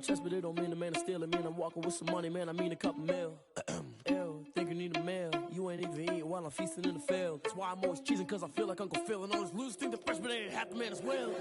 Chest, but it don't mean the man is stealing. Man, I'm walking with some money, man. I mean a couple mil. Ew, think you need a meal. You ain't even eating while I'm feasting in the field. That's why I'm always cheesing, cause I feel like Uncle Phil. And all those losers think the freshman ain't half the man as well.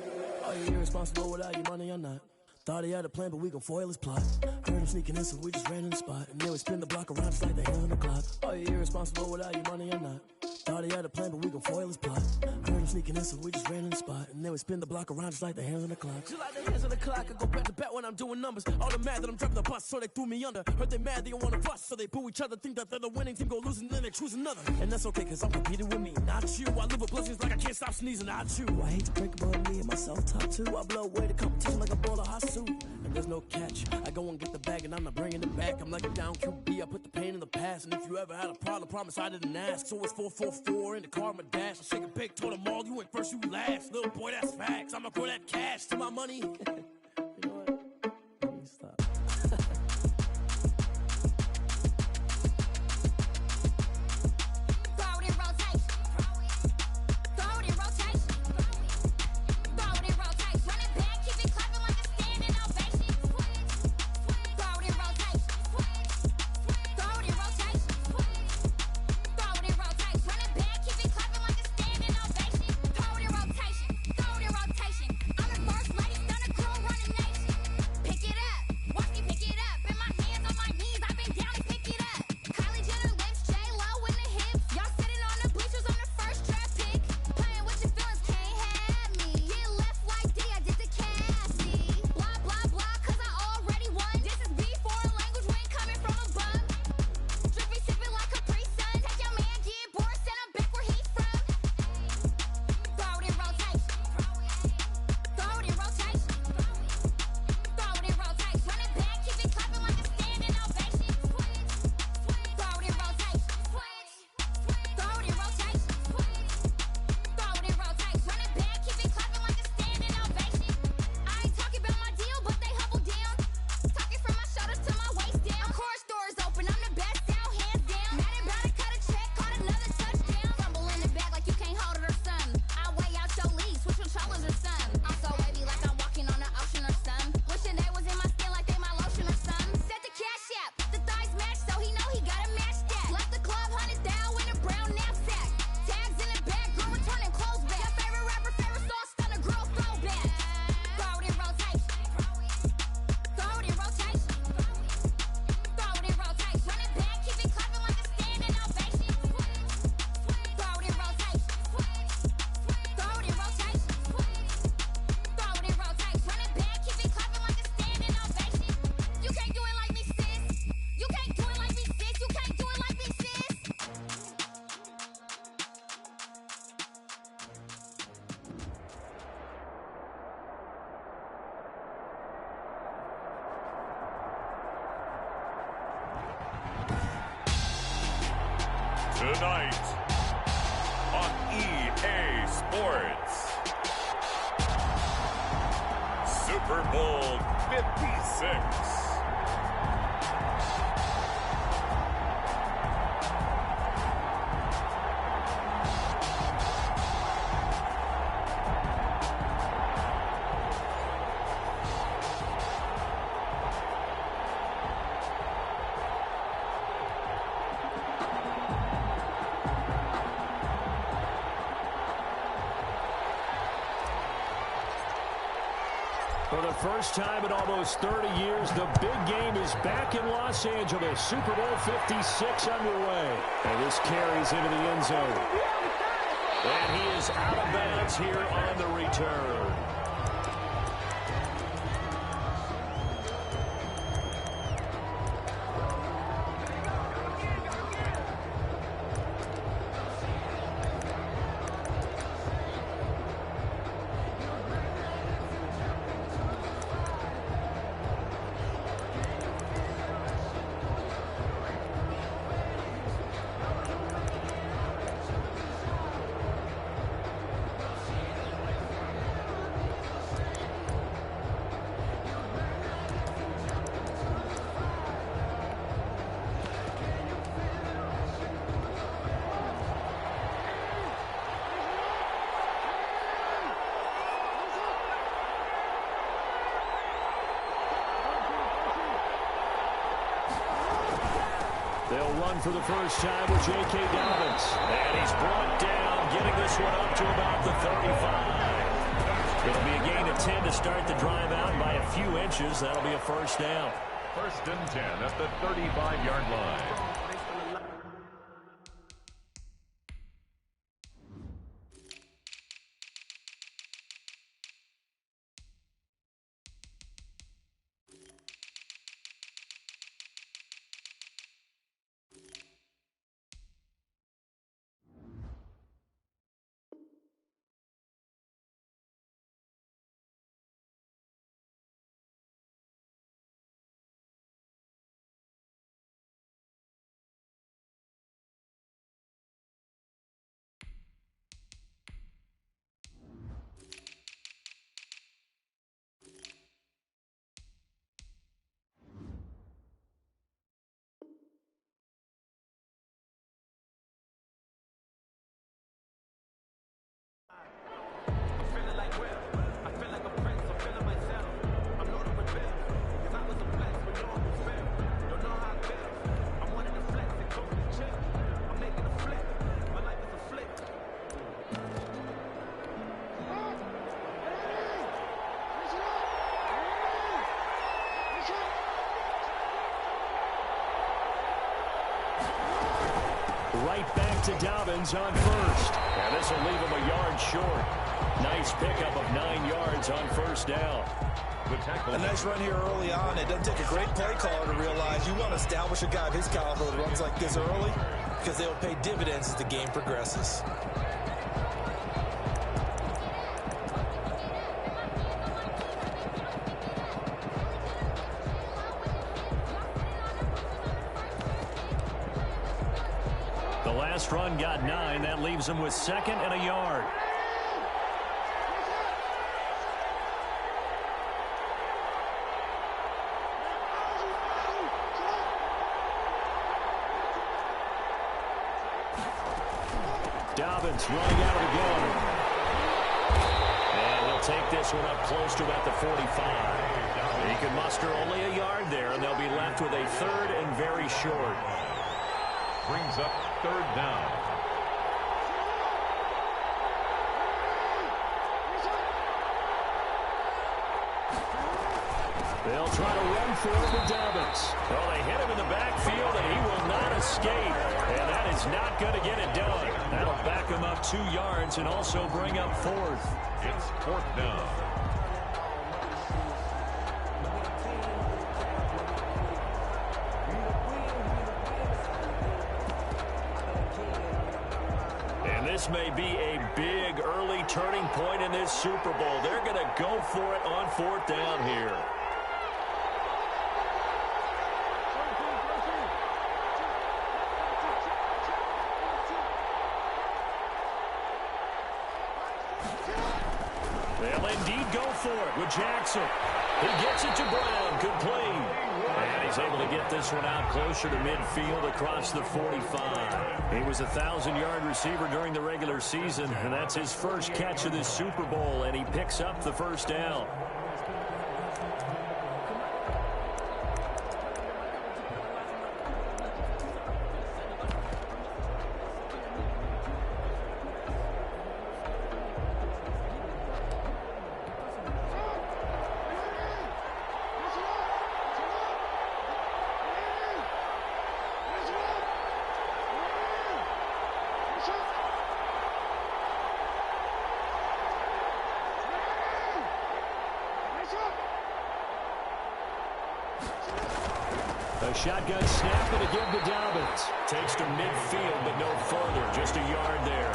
Are you irresponsible without your money or not? Thought he had a plan, but we gon' foil his plot. Heard him sneaking in, so we just ran in the spot. And then we spin the block around just like the hand on the clock. Are you irresponsible without your money or not? Thought he had a plan, but we gon' foil his plot. Heard him sneaking in, so we just ran in the spot. And then we spin the block around just like the hands on the clock. Just like the hands on the clock, I go back to back when I'm doing numbers. All the mad that I'm driving the bus, so they threw me under. Heard they mad, they don't wanna bust, so they boo each other. Think that they're the winning team, go losing, then they choose another. And that's okay, cause I'm competing with me, not you. I live with blessings like I can't stop sneezing, not you. I hate to break about me and myself top two. I blow away the competition like a ball of hot soup. And there's no catch, I go and get the bag and I'm not bringing it back. I'm like a down QB, I put the pain in the past. And if you ever had a problem, promise I didn't ask. So it's 4-4-4 in the car, my dash. I shake a big, told them all, you went first, you last. Little boy, that's facts, I'ma grow that cash to my money. You know what? Let me stop. Tonight on EA Sports, Super Bowl 56. For the first time in almost 30 years, the big game is back in Los Angeles. Super Bowl 56 underway. And this carries into the end zone. And he is out of bounds here on the return. They'll run for the first time with J.K. Dobbins. And he's brought down, getting this one up to about the 35. It'll be a gain of 10 to start the drive out by a few inches. That'll be a first down. First and 10 at the 35-yard line. Right back to Dobbins on first. And this will leave him a yard short. Nice pickup of 9 yards on first down. A nice run here early on. It doesn't take a great play caller to realize you want to establish a guy of his caliber that runs like this early, because they'll pay dividends as the game progresses. The last run got 9. That leaves him with 2nd and a yard. Dobbins running out of the gun. And he'll take this one up close to about the 45. He can muster only a yard there, and they'll be left with a 3rd and very short. Brings up 3rd down. They'll try to run for it with Dobbins. Well, they hit him in the backfield, and he will not escape. And that is not going to get it done. That'll back him up 2 yards and also bring up 4th. It's 4th down. And this may be a big early turning point in this Super Bowl. They're going to go for it on 4th down here. They'll indeed go for it with Jackson. He gets it to Brown. Complete. And he's able to get this one out closer to midfield across the 45. He was a 1,000-yard receiver during the regular season, and that's his first catch of this Super Bowl, and he picks up the first down. A shotgun snap and a give to Dobbins. Takes to midfield, but no further. Just a yard there.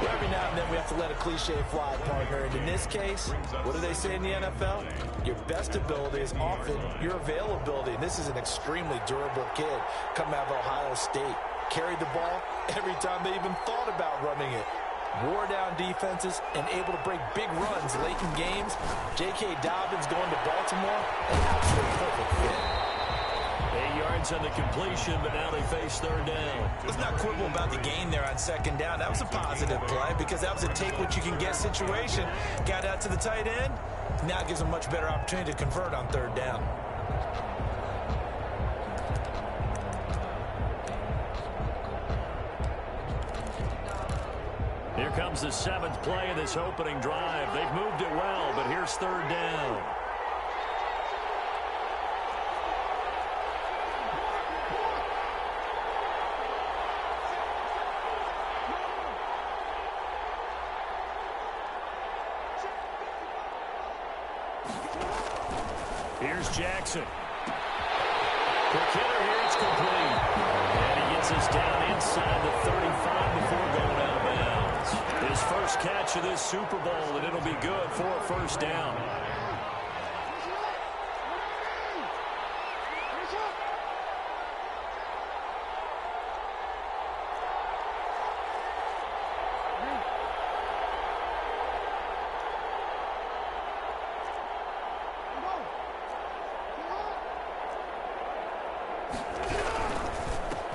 Every now and then we have to let a cliche fly, partner. And in this case, what do they say in the NFL? Your best ability is often your availability. And this is an extremely durable kid coming out of Ohio State. Carried the ball every time they even thought about running it. Wore down defenses and able to break big runs late in games. J.K. Dobbins going to Baltimore, an absolute perfect fit. 8 yards on the completion, but now they face 3rd down. Let's not quibble about the gain there on 2nd down. That was a positive play because that was a take-what-you-can-get situation. Got out to the tight end. Now it gives them a much better opportunity to convert on 3rd down. comes the 7th play of this opening drive. They've moved it well, but here's 3rd down. Here's Jackson. Quick hitter here, it's complete. And he gets us down inside the 35 before going out of bounds. His first catch of this Super Bowl, and it'll be good for a 1st down.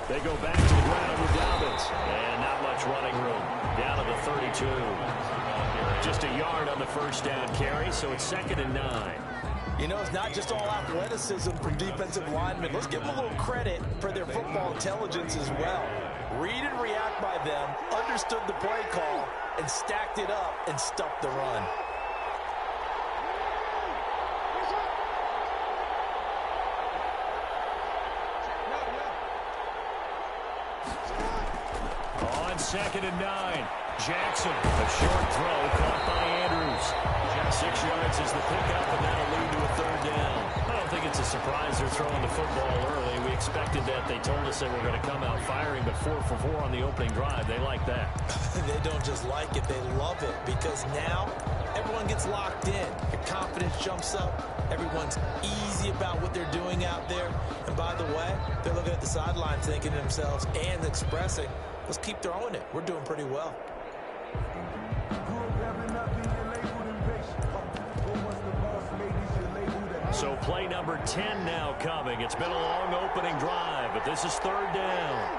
They go back to the ground with Dobbins. And not much running room. Down to the 32. Just a yard on the 1st down carry, so it's 2nd and 9. You know, it's not just all athleticism from defensive linemen. Let's give them a little credit for their football intelligence as well. Read and react by them, understood the play call, and stacked it up and stuffed the run. On 2nd and 9, Jackson, a short throw caught by Andrews. 6 yards is the pickup, and that'll lead to a 3rd down. I don't think it's a surprise they're throwing the football early. We expected that. They told us they were going to come out firing, but 4 for 4 on the opening drive. They like that. They don't just like it, they love it, because now everyone gets locked in. Your confidence jumps up. Everyone's easy about what they're doing out there. And by the way, they're looking at the sideline thinking to themselves and expressing, let's keep throwing it. We're doing pretty well. So play number 10 now coming. It's been a long opening drive, but this is 3rd down.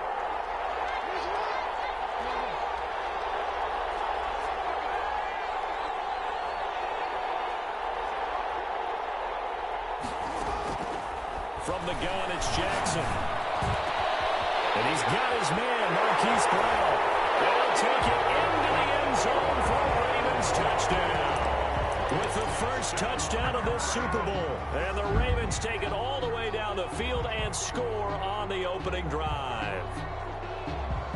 From the gun, it's Jackson. And he's got his man, Marquise Brown. They'll take it into the end zone for a Ravens touchdown. With the first touchdown of this Super Bowl. And the Ravens take it all the way down the field and score on the opening drive.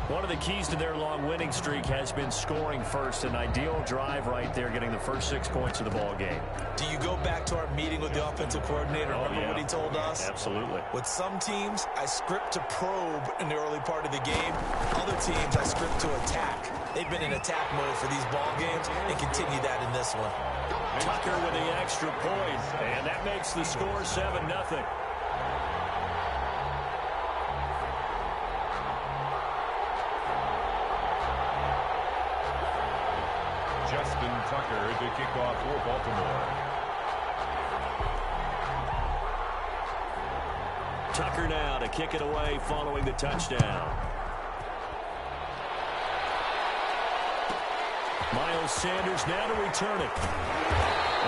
One of the keys to their long winning streak has been scoring first. An ideal drive right there, getting the first 6 points of the ball game. Do you go back to our meeting with the offensive coordinator? Remember what he told us? Absolutely. With some teams, I script to probe in the early part of the game. Other teams, I script to attack. They've been in attack mode for these ball games and continue that in this one. Tucker with the extra point, and that makes the score 7-0. Justin Tucker to kick off for Baltimore. Tucker now to kick it away following the touchdown. Miles Sanders now to return it.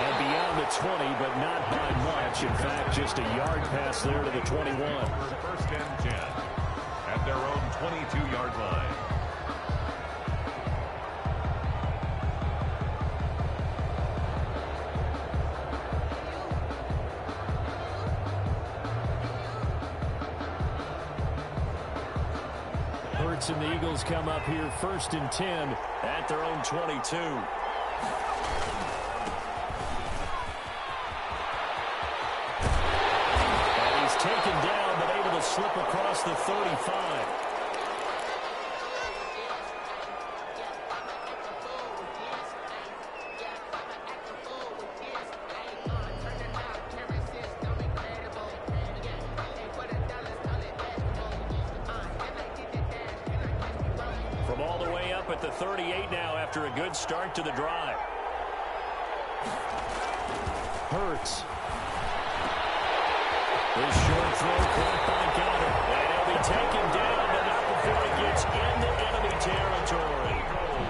And beyond the 20, but not by much. In fact, just a yard pass there to the 21. 1st and 10 at their own 22-yard line. Hurts and the Eagles come up here 1st and 10 at their own 22. And he's taken down, but able to slip across the 35. From all the way up at the 38 now after a good start to the drive. Hurts. His short throw caught by Goddard. And he'll be taken down, but not before he gets into enemy territory.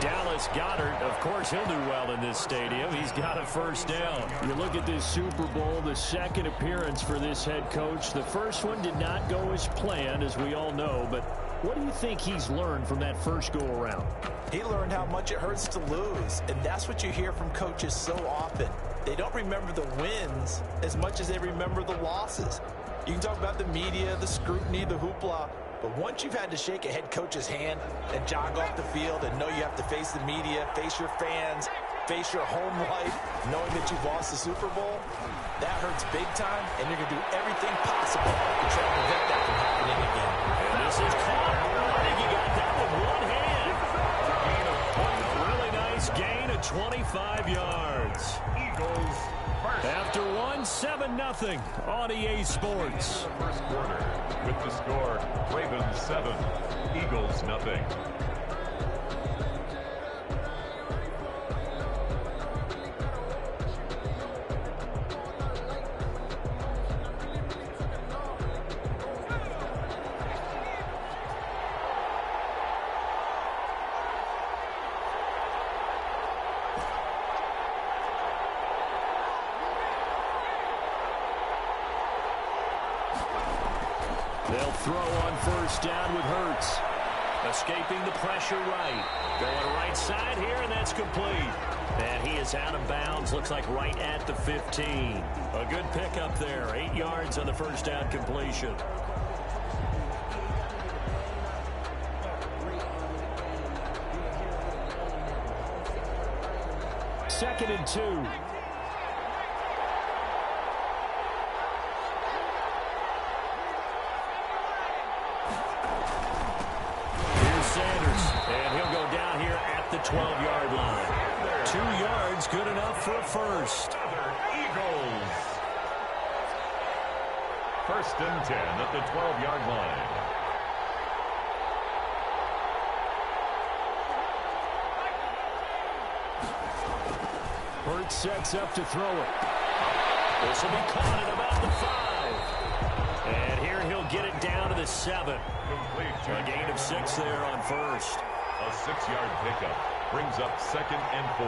Dallas Goedert, of course, he'll do well in this stadium. He's got a 1st down. You look at this Super Bowl, the 2nd appearance for this head coach. The first one did not go as planned, as we all know, but What do you think he's learned from that first go-around? He learned how much it hurts to lose, and that's what you hear from coaches so often. They don't remember the wins as much as they remember the losses. You can talk about the media, the scrutiny, the hoopla, but once you've had to shake a head coach's hand and jog off the field and know you have to face the media, face your fans, face your home life, knowing that you've lost the Super Bowl, that hurts big time, and you're going to do everything possible to try to prevent that from happening again. And this is caught. I think he got that with one hand. Really nice gain of 25 yards. Eagles first. After one, 7-0 on EA Sports. First quarter with the score, Ravens 7, Eagles nothing. They'll throw on first down with Hurts. Escaping the pressure right. Going right side here, and that's complete. And he is out of bounds. Looks like right at the 15. A good pickup there. 8 yards on the first down completion. Second and 2. And he'll go down here at the 12-yard line. 2 yards, good enough for a first. Eagles. First and 10 at the 12-yard line. Hurts sets up to throw it. This will be caught at about the 5. And here he'll get it down to the 7. A gain of 6 there on first. A 6-yard pickup brings up second and 4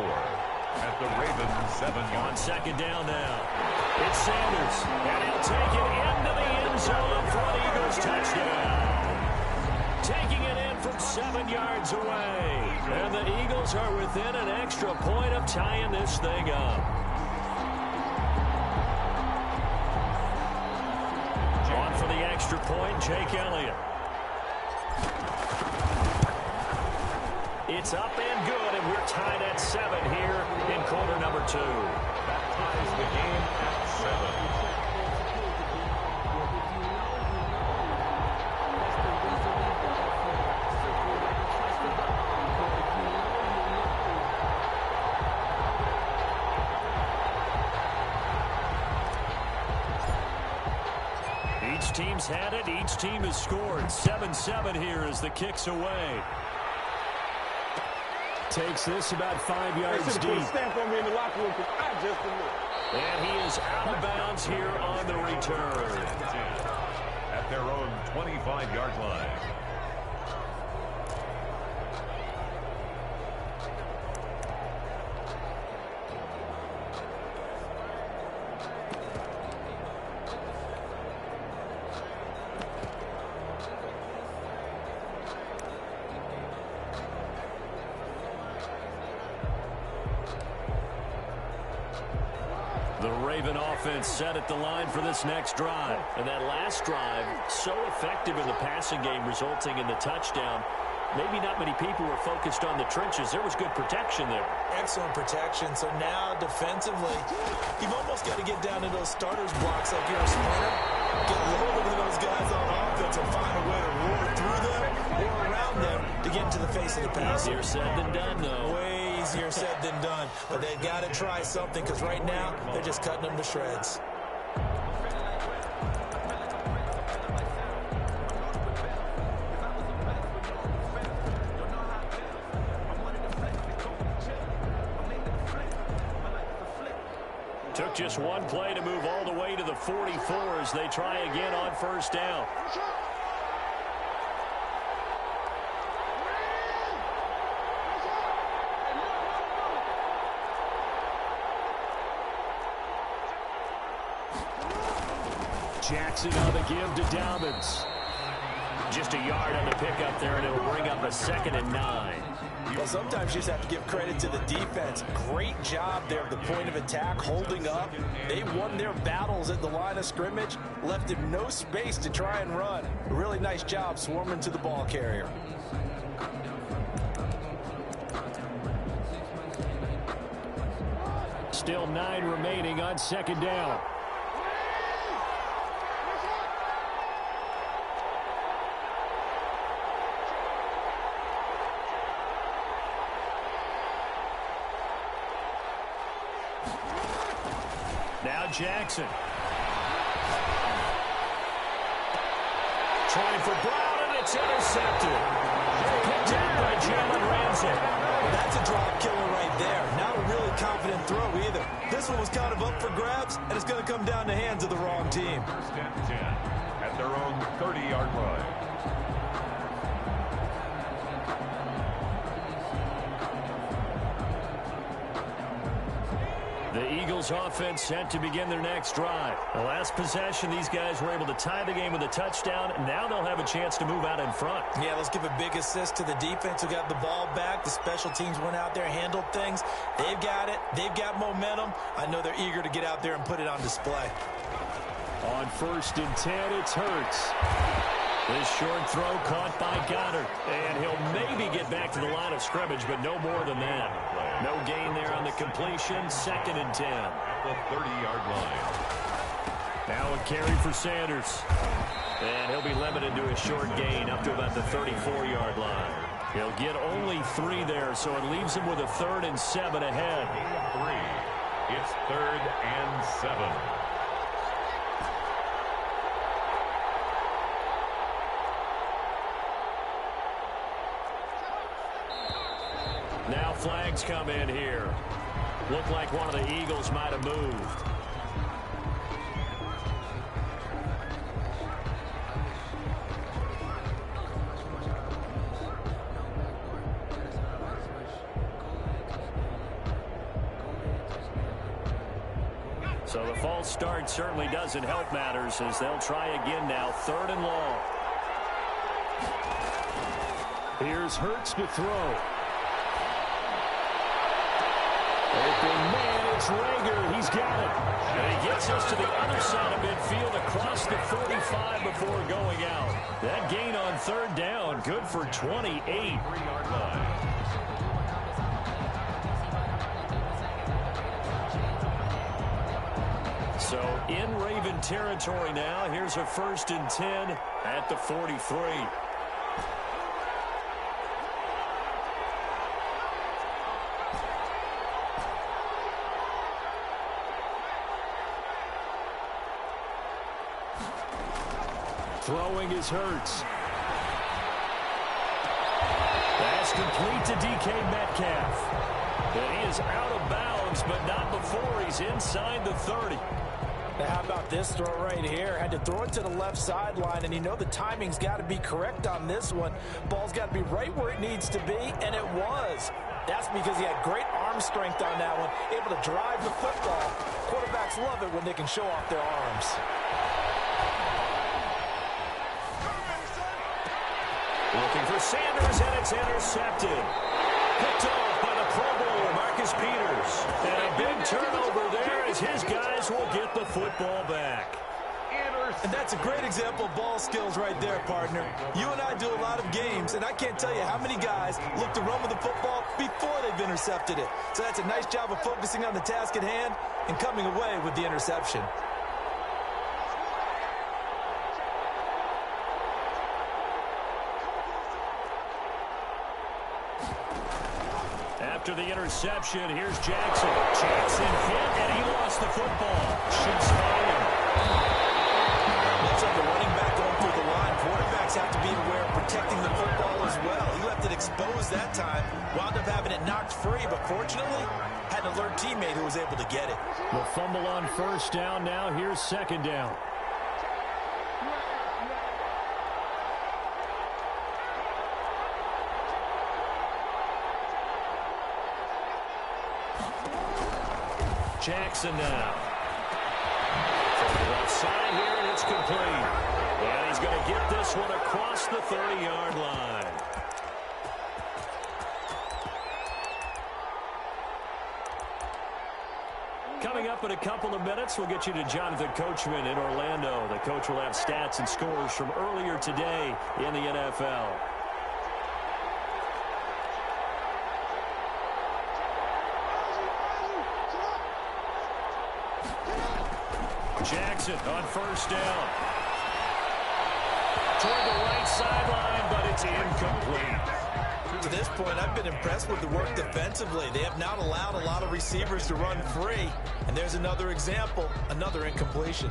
at the Ravens 7-yard. On second down now. It's Sanders. And he'll take it into the end zone for an Eagles touchdown. Taking it in from 7 yards away. And the Eagles are within an extra point of tying this thing up. On for the extra point, Jake Elliott. It's up and good, and we're tied at 7 here in quarter number 2. That ties the game at 7. Each team's had it. Each team has scored. 7-7 here as the kick's away. Takes this about 5 yards deep. And he is out of bounds here on the return. At their own 25-yard line. The Raven offense set at the line for this next drive. And that last drive, so effective in the passing game, resulting in the touchdown. Maybe not many people were focused on the trenches. There was good protection there. Excellent protection. So now, defensively, you've almost got to get down to those starters blocks like you're a sprinter. Get a little bit of those guys on offense and find a way to roar through them or around them to get into the face of the pass. Easier said than done, though. Way easier said than done. But they've got to try something because right now, they're just cutting them to shreds. Took just one play to move all the way to the 44 as they try again on first down. Jackson on the give to Dobbins. Just a yard on the pickup there, and it'll bring up a 2nd and 9. Well, sometimes you just have to give credit to the defense. Great job there at the point of attack, holding up. They won their battles at the line of scrimmage, left him no space to try and run. A really nice job swarming to the ball carrier. Still 9 remaining on 2nd down. Now Jackson. Trying for Brown, and it's intercepted. Picked out by Jalen Ramsey. Well, that's a drop killer right there. Not a really confident throw either. This one was kind of up for grabs, and it's going to come down the hands of the wrong team. 1st and 10 at their own 30-yard line. The Eagles offense set to begin their next drive. The last possession, these guys were able to tie the game with a touchdown. Now they'll have a chance to move out in front. Yeah, let's give a big assist to the defense who got the ball back. The special teams went out there, handled things. They've got it. They've got momentum. I know they're eager to get out there and put it on display. On 1st and 10, it's Hurts. This short throw caught by Goddard. And he'll maybe get back to the line of scrimmage, but no more than that. No gain there on the completion. 2nd and 10. At the 30-yard line. Now a carry for Sanders. And he'll be limited to a short gain up to about the 34-yard line. He'll get only 3 there, so it leaves him with a 3rd and 7 ahead. 3. It's 3rd and 7. Now flags come in here. Looked like one of the Eagles might have moved. So the false start certainly doesn't help matters as they'll try again now. 3rd and long. Here's Hurts to throw. Open man, it's Rager. He's got it. And he gets us to the other side of midfield across the 45 before going out. That gain on 3rd down, good for 28. 3-yard line. So in Raven territory now. Here's a 1st and 10 at the 43. Throwing is Hurts. Pass complete to DK Metcalf. And he is out of bounds, but not before he's inside the 30. Now, how about this throw right here? Had to throw it to the left sideline, and you know the timing's got to be correct on this one. Ball's got to be right where it needs to be, and it was. That's because he had great arm strength on that one, able to drive the football. Quarterbacks love it when they can show off their arms. Looking for Sanders, and it's intercepted. Picked off by the Pro Bowler, Marcus Peters. And a big turnover there as his guys will get the football back. And that's a great example of ball skills right there, partner. You and I do a lot of games, and I can't tell you how many guys look to run with the football before they've intercepted it. So that's a nice job of focusing on the task at hand and coming away with the interception. After the interception, here's Jackson. Jackson hit, and he lost the football. Shoots fired. Looks like the running back going through the line. Quarterbacks have to be aware of protecting the football as well. He left it exposed that time. Wound up having it knocked free, but fortunately, had an alert teammate who was able to get it. The fumble on 1st down. Now here's 2nd down. Jackson now. From the left side here, and it's complete. And he's going to get this this one across the 30-yard line. Coming up in a couple of minutes, we'll get you to Jonathan Coachman in Orlando. The coach will have stats and scores from earlier today in the NFL. Jackson on first down. Toward the right sideline, but it's incomplete. To this point, I've been impressed with the work defensively. They have not allowed a lot of receivers to run free. And there's another example, another incompletion.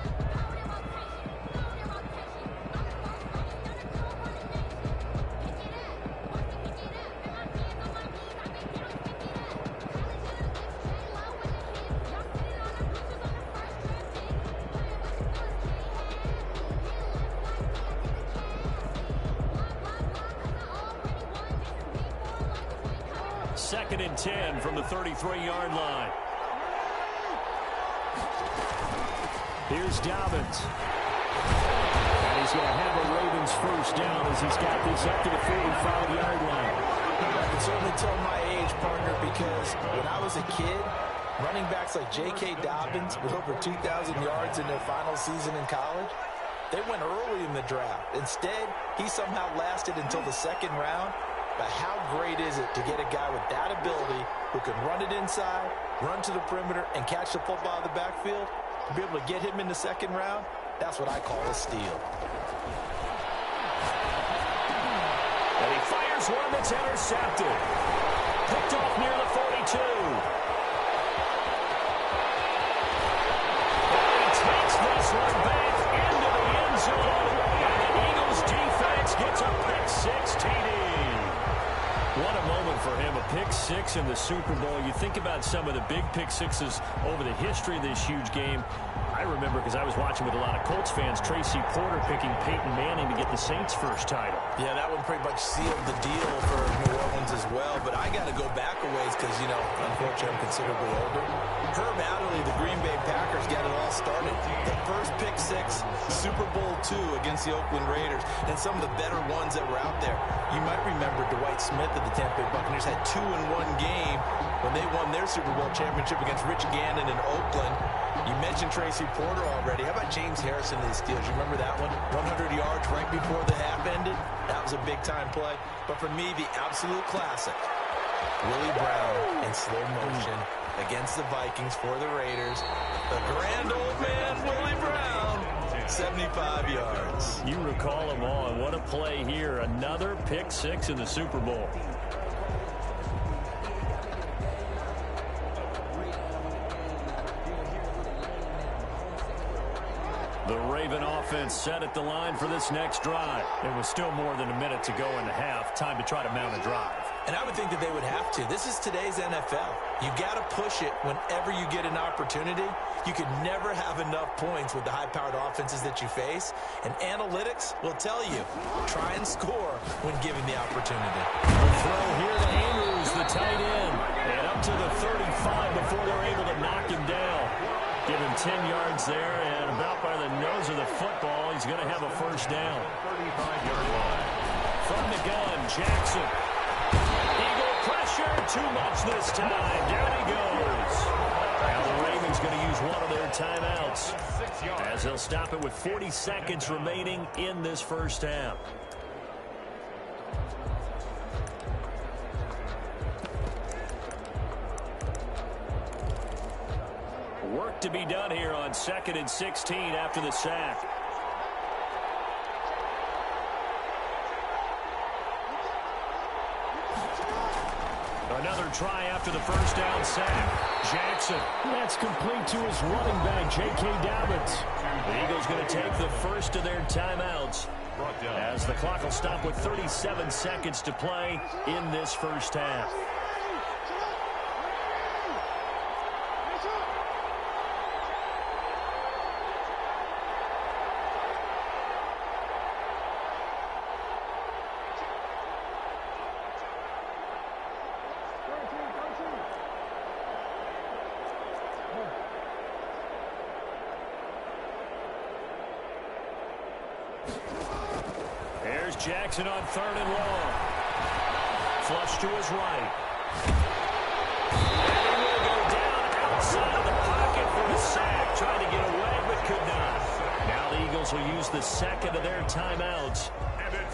Second and 10 from the 33-yard line. Here's Dobbins. And he's going to have a Ravens first down as he's got this up to the 45-yard line. I can certainly tell my age, partner, because when I was a kid, running backs like J.K. Dobbins with over 2,000 yards in their final season in college, they went early in the draft. Instead, he somehow lasted until the second round. But how great is it to get a guy with that ability who can run it inside, run to the perimeter, and catch the football out of the backfield? To be able to get him in the second round, that's what I call a steal. And he fires one that's intercepted. Picked off near the 42. And he takes this one back into the end zone. And the Eagles defense gets a pick six TD. What a moment for him, a pick six in the Super Bowl. You think about some of the big pick sixes over the history of this huge game. I remember, because I was watching with a lot of Colts fans, Tracy Porter picking Peyton Manning to get the Saints' first title. Yeah, that one pretty much sealed the deal for New Orleans as well. But I got to go back a ways because, you know, unfortunately I'm considerably older. Herb Adderley, the Green Bay Packers, got it all started. The first pick six, Super Bowl II against the Oakland Raiders, and some of the better ones that were out there. You might remember Dwight Smith of the Tampa Bay Buccaneers had 2 in one game when they won their Super Bowl championship against Rich Gannon in Oakland. You mentioned Tracy Porter already. How about James Harrison of the Steelers? You remember that one? 100 yards right before the half ended? That was a big-time play. But for me, the absolute classic, Willie Brown in slow motion against the Vikings for the Raiders. The grand old man, Willie Brown, 75 yards. You recall them all, and what a play here. Another pick six in the Super Bowl. The Raven offense set at the line for this next drive. There was still more than a minute to go in the half. Time to try to mount a drive. And I would think that they would have to. This is today's NFL. You got to push it whenever you get an opportunity. You can never have enough points with the high-powered offenses that you face. And analytics will tell you, try and score when given the opportunity. The throw here to Andrews, the tight end. And up to the 35 before they're able to knock him down. Give him 10 yards there, and about by the nose of the football, he's going to have a first down. 35-yard line. From the gun, Jackson. Eagle pressure, too much this time. Down he goes. Now the Ravens going to use one of their timeouts, as they'll stop it with 40 seconds remaining in this first half. Work to be done here on 2nd and 16 after the sack. Another try after the first down sack. Jackson. That's complete to his running back, J.K. Dobbins. The Eagles going to take the first of their timeouts as the clock will stop with 37 seconds to play in this first half. Jackson on 3rd and long. Flush to his right. And he will go down outside of the pocket for a sack. Trying to get away, but could not. Now the Eagles will use the second of their timeouts,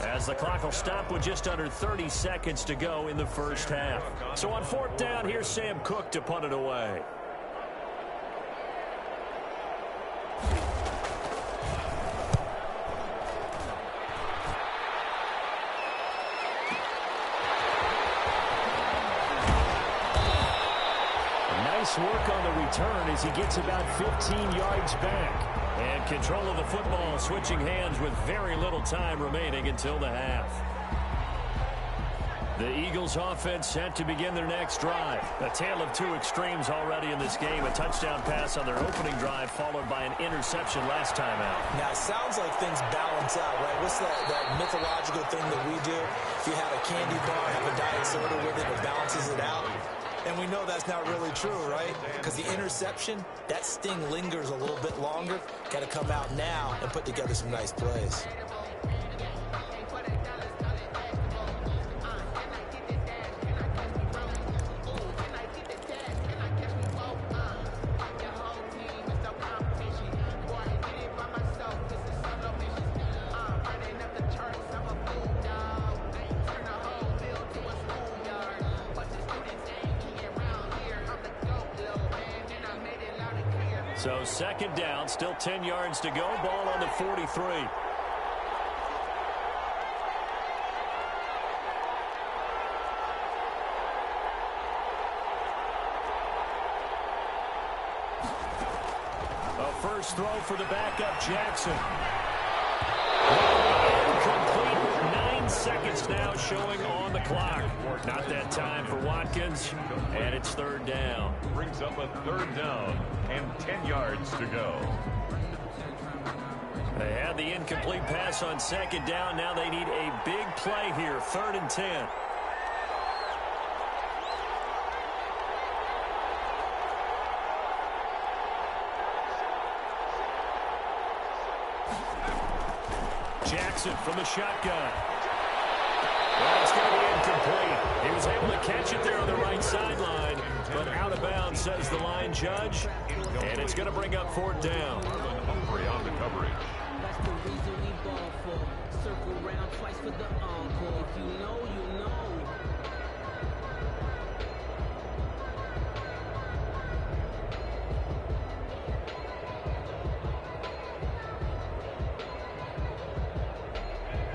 as the clock will stop with just under 30 seconds to go in the first half. So on 4th down, here's Sam Cook to punt it away. Nice work on the return as he gets about 15 yards back. And control of the football switching hands with very little time remaining until the half. The Eagles offense set to begin their next drive. A tale of two extremes already in this game. A touchdown pass on their opening drive followed by an interception last time out. Now, it sounds like things balance out, right? What's that mythological thing that we do? If you have a candy bar, have a diet soda with it, it balances it out. And we know that's not really true, right? Because the interception, that sting lingers a little bit longer. Got to come out now and put together some nice plays. So 2nd down, still 10 yards to go. Ball on the 43. A first throw for the backup, Jackson. Incomplete. 9 seconds now showing on the clock. Not that time for Watkins, and it's 3rd down. Brings up a 3rd down and 10 yards to go. They had the incomplete pass on 2nd down. Now they need a big play here. 3rd and 10. Jackson from the shotgun. Well, it's going to be incomplete. He was able to catch it there on the right sideline, but out of bounds, says the line judge, and it's going to bring up 4th down. Humphrey on the coverage. That's the reason we ball for. Circle round twice for the encore. If you know, you know.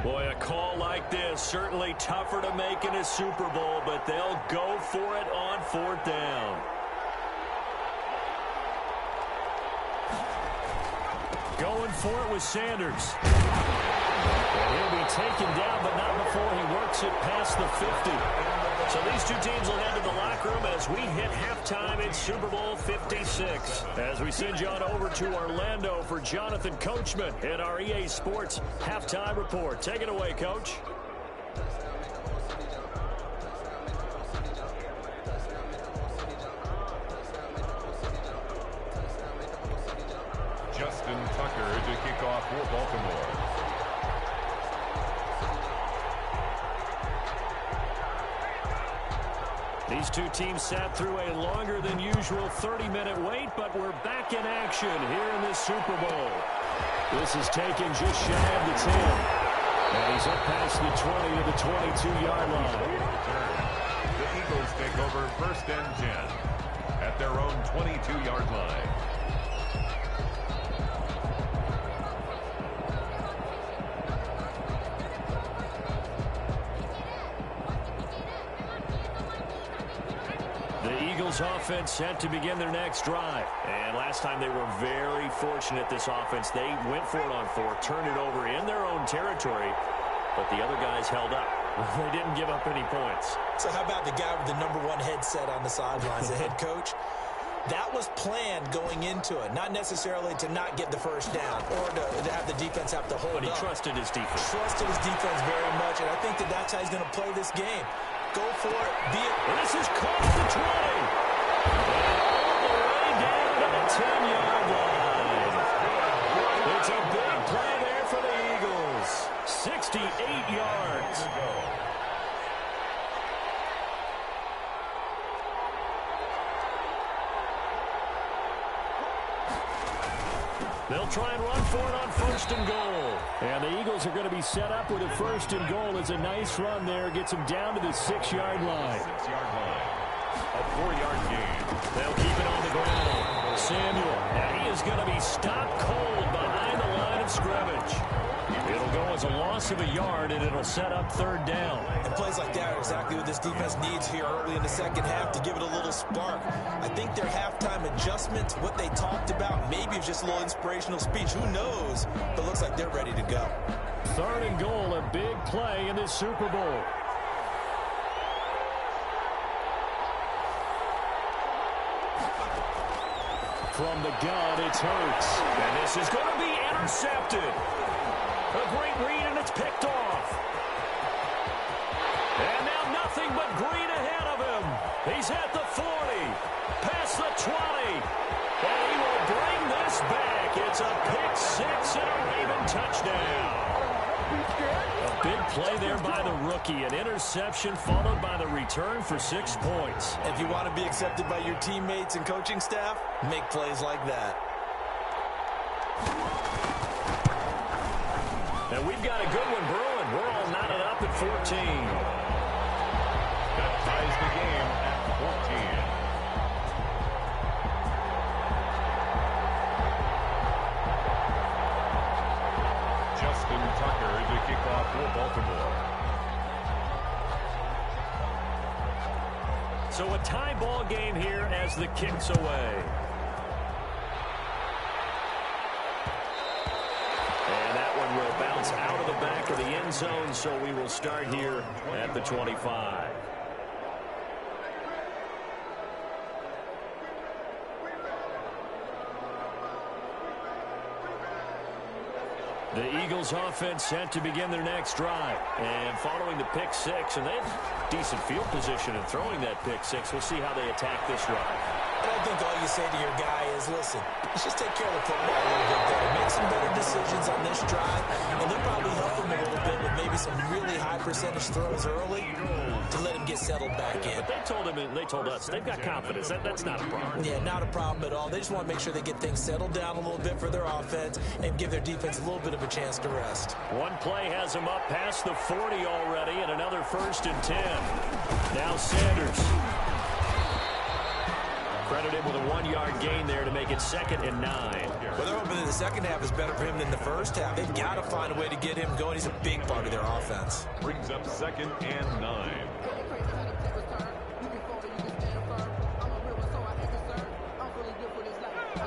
Boy, a call like this, certainly tougher to make in a Super Bowl, but they'll go for it on 4th down. Going for it with Sanders. And he'll be taken down, but not before he works it past the 50. So these two teams will head to the locker room as we hit halftime in Super Bowl 56. As we send you on over to Orlando for Jonathan Coachman in our EA Sports Halftime Report. Take it away, Coach. Justin Tucker to kick off for Baltimore. These two teams sat through a longer than usual 30-minute wait, but we're back in action here in this Super Bowl. This is taken just shy of the 10. And he's up past the 20 to the 22-yard line. The Eagles take over 1st and 10 at their own 22-yard line. Offense set to begin their next drive. And last time they were very fortunate, this offense. They went for it on 4, turned it over in their own territory, but the other guys held up. They didn't give up any points. So how about the guy with the #1 headset on the sidelines, the head coach? That was planned going into it, not necessarily to not get the first down or to have the defense have to hold up. But he trusted his defense. Trusted his defense very much, and I think that's how he's going to play this game. Go for it. And this is caught at the 20. And all the way down to the 10-yard line. It's a big play there for the Eagles. 68 yards. They'll try and run for it on 1st and goal. And the Eagles are going to be set up with a 1st and goal. As a nice run there gets them down to the 6-yard line. 6-yard line. A 4-yard gain. They'll keep it on the ground. Samuel. Now he is going to be stopped cold behind the line of scrimmage. It'll go as a loss of a yard, and it'll set up 3rd down. And plays like that are exactly what this defense needs here early in the second half to give it a little spark. I think their halftime adjustment, what they talked about, maybe it's just a little inspirational speech. Who knows? But it looks like they're ready to go. 3rd and goal, a big play in this Super Bowl. From the gun, it's Hurts. And this is going to be intercepted. A great read, and it's picked off. And now nothing but green ahead of him. He's at the 40, past the 20. And he will bring this back. It's a pick 6 and a Raven touchdown. A big play there by the rookie. An interception followed by the return for 6 points. If you want to be accepted by your teammates and coaching staff, make plays like that. And we've got a good one brewing. We're all knotted up at 14. That ties the game at 14. Justin Tucker to kick off for Baltimore. So a tie ball game here as the kick's away. Will bounce out of the back of the end zone, so we will start here at the 25. The Eagles offense set to begin their next drive. And following the pick 6, and they have decent field position in throwing that pick 6. We'll see how they attack this drive. And I think all you say to your guy is, listen, let's just take care of the football a little bit better. Make some better decisions on this drive, and they'll probably help him a little bit with maybe some really high percentage throws early to let him get settled back in. But they told us they've got confidence. That's not a problem. Yeah, not a problem at all. They just want to make sure they get things settled down a little bit for their offense and give their defense a little bit of a chance to rest. One play has him up past the 40 already, and another 1st and 10. Now Sanders. Credited with a 1-yard gain there to make it 2nd and 9. Well, they're hoping that the second half is better for him than the first half. They've got to find a way to get him going. He's a big part of their offense. Brings up 2nd and 9.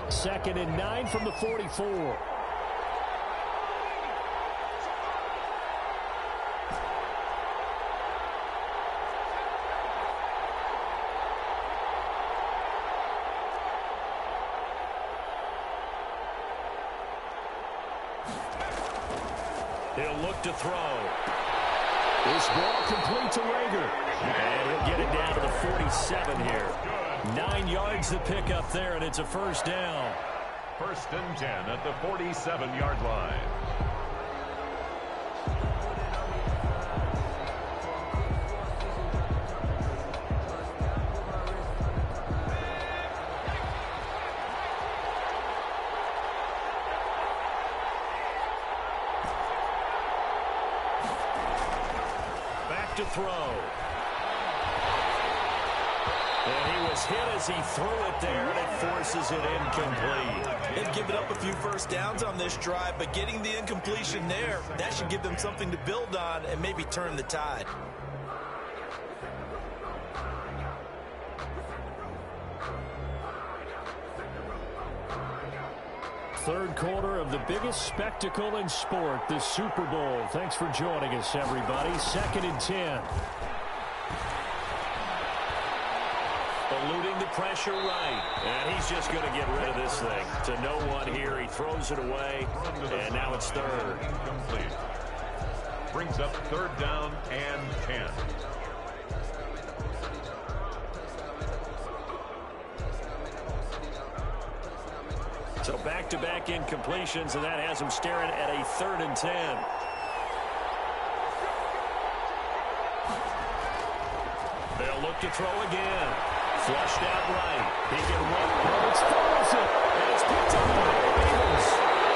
Second and 9 from the 44. He'll look to throw. This ball complete to Rager. And he'll get it down to the 47 here. 9 yards to pick up there, and it's a 1st down. 1st and 10 at the 47-yard line. To throw. And he was hit as he threw it there, and it forces it incomplete. They've given up a few 1st downs on this drive, but getting the incompletion there, that should give them something to build on and maybe turn the tide. Third quarter of the biggest spectacle in sport, the Super Bowl. Thanks for joining us, everybody. 2nd and 10. Eluding the pressure right. And he's just going to get rid of this thing. To no one here. He throws it away. And now it's 3rd. Incomplete. Brings up 3rd down and 10. So back-to-back incompletions, and that has him staring at a 3rd and 10. They'll look to throw again. Flushed out right. He can run. Roberts throws it. And it's picked up by the Eagles.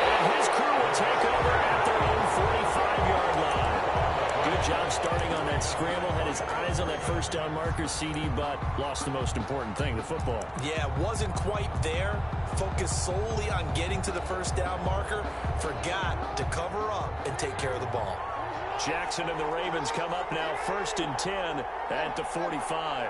And his crew will take over at their own 45-yard line. Good job starting on that scramble. Had his eyes on that first down marker, CD, but lost the most important thing, the football. Yeah, wasn't quite there. Focused solely on getting to the first down marker. Forgot to cover up and take care of the ball. Jackson and the Ravens come up now 1st and 10 at the 45.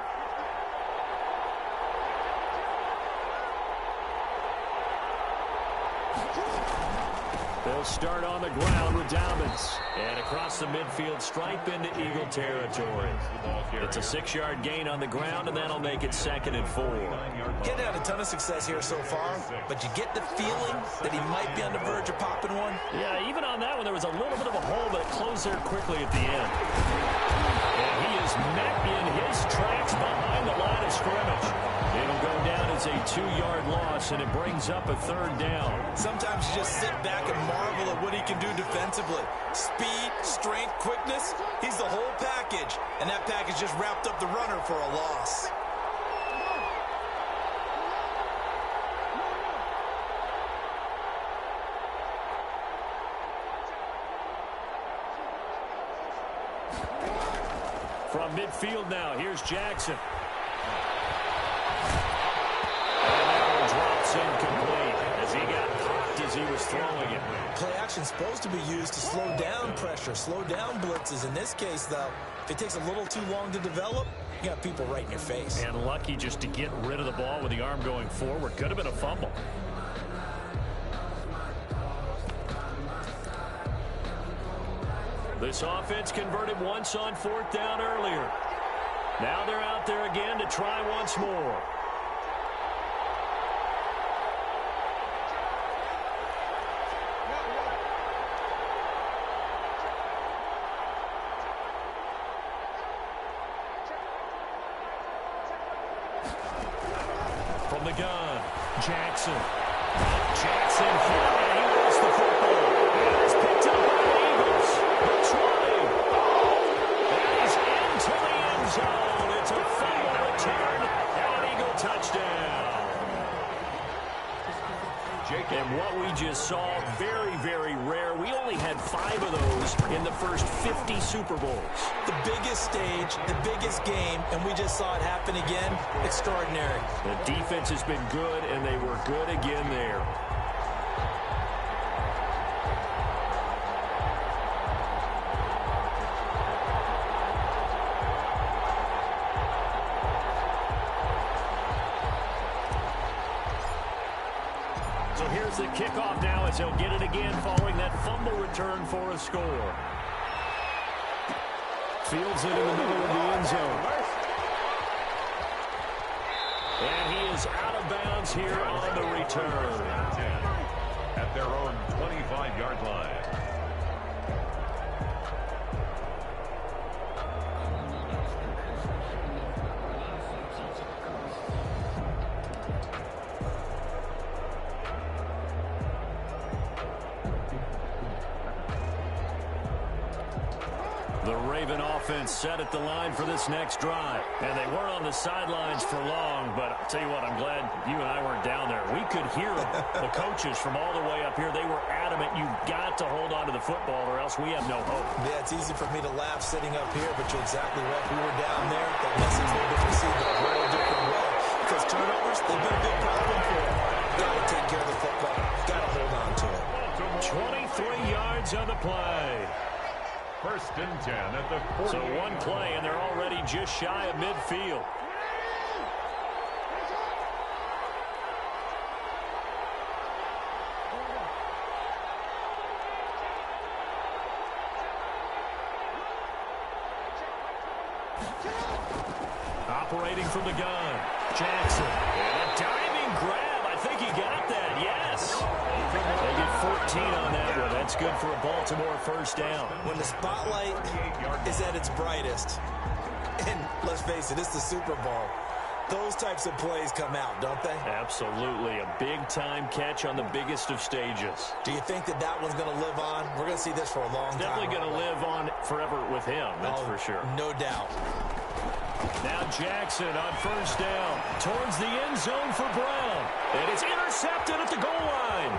They'll start on the ground with Dobbins. And across the midfield stripe into Eagle territory. It's a 6-yard gain on the ground, and that'll make it 2nd and 4. Getting had a ton of success here so far, but you get the feeling that he might be on the verge of popping one. Yeah, even on that one, there was a little bit of a hole, but it closed there quickly at the end. And he is met in his tracks behind the line of scrimmage. It'll go down as a 2-yard loss, and it brings up a 3rd down. Sometimes you just sit back and marvel at what he can do defensively. Speed, strength, quickness, he's the whole package. And that package just wrapped up the runner for a loss. From midfield now, here's Jackson. Drops incomplete as he got popped as he was throwing it. Play action supposed to be used to slow down pressure, slow down blitzes. In this case, though, if it takes a little too long to develop, you got people right in your face. And lucky just to get rid of the ball with the arm going forward. Could have been a fumble. This offense converted once on 4th down earlier. Now they're out there again to try once more. From the gun, Jackson. Jackson here, and he lost the football. And it's picked up by the Eagles. That's right. That is into the end zone. It's a fumble return and an Eagle touchdown. And what we just saw, very, very rare. We only had 5 of those in the first 50 Super Bowls. The biggest stage, the biggest game, and we just saw it happen again. Extraordinary. The defense has been good, and they were good again there. So here's the kickoff now as he'll get it again following that fumble return for a score. Fields it in the middle of the end zone. And he is out of bounds here on the return. At their own 25-yard line. The Raven offense set at the line for this next drive. And they weren't on the sidelines for long, but I'll tell you what, I'm glad you and I weren't down there. We could hear them. The coaches from all the way up here, they were adamant, you've got to hold on to the football or else we have no hope. Yeah, it's easy for me to laugh sitting up here, but you're exactly right. We were down there. That message would have been received a whole different way. Because turnovers, they've been a big problem for them. Got to take care of the football. Got to hold on to it. 23 yards on the play. 1st and 10 at the 40. So one play, and they're already just shy of midfield. Operating from the gun, Jackson. And a diving grab. I think he got that, yes. They get 14 on that one. That's good for a Baltimore 1st down. When the spotlight is at its brightest, and let's face it, it's the Super Bowl, those types of plays come out, don't they? Absolutely. A big-time catch on the biggest of stages. Do you think that that one's going to live on? We're going to see this for a long time. Definitely going to live on forever with him, that's for sure. No doubt. Now Jackson on first down towards the end zone for Brown. And it's intercepted at the goal line.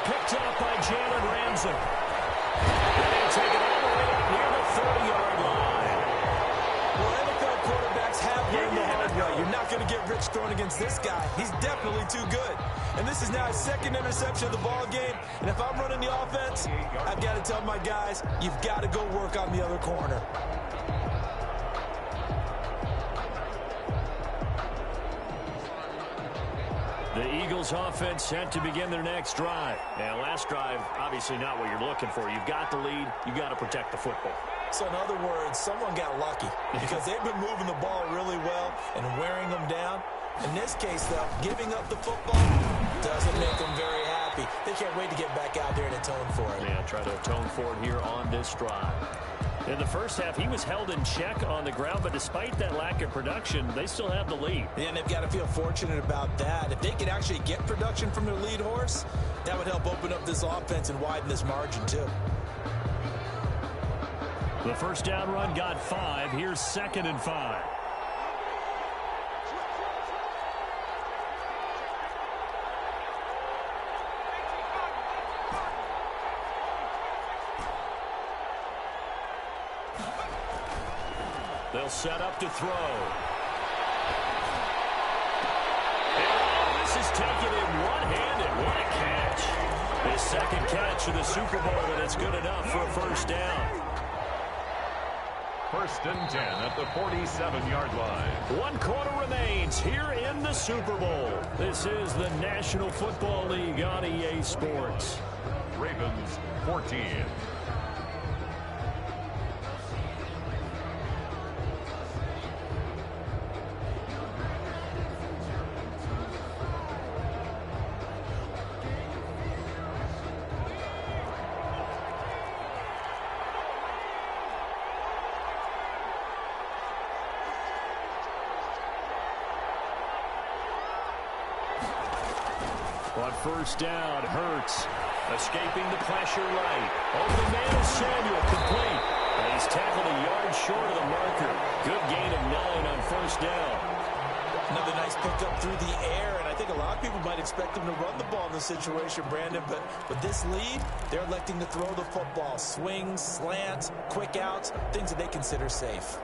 Picked up by Jalen Ramsey. They take it all the way up near the 30-yard line. Well, NFL quarterbacks have learned the hard way. You're not going to get rich throwing against this guy. He's definitely too good. And this is now his second interception of the ball game. And if I'm running the offense, I've got to tell my guys, you've got to go work on the other corner. The Eagles offense set to begin their next drive. And last drive, obviously not what you're looking for. You've got the lead. You've got to protect the football. So in other words, someone got lucky because they've been moving the ball really well and wearing them down. In this case, though, giving up the football doesn't make them very happy. They can't wait to get back out there and atone for it. Yeah, try to atone for it here on this drive. In the first half, he was held in check on the ground, but despite that lack of production, they still have the lead. Yeah, and they've got to feel fortunate about that. If they could actually get production from their lead horse, that would help open up this offense and widen this margin, too. The first down run got 5. Here's 2nd and 5. They'll set up to throw. And this is taken in one-handed. What a catch. His second catch of the Super Bowl, and it's good enough for a first down. 1st and 10 at the 47-yard line. 1 quarter remains here in the Super Bowl. This is the National Football League on EA Sports. Ravens 14. On first down, Hurts escaping the pressure right. Over the man is Samuel, complete. And he's tackled a yard short of the marker. Good gain of 9 on first down. Another nice pickup through the air, and I think a lot of people might expect him to run the ball in this situation, Brandon, but with this lead, they're electing to throw the football. Swings, slants, quick outs, things that they consider safe.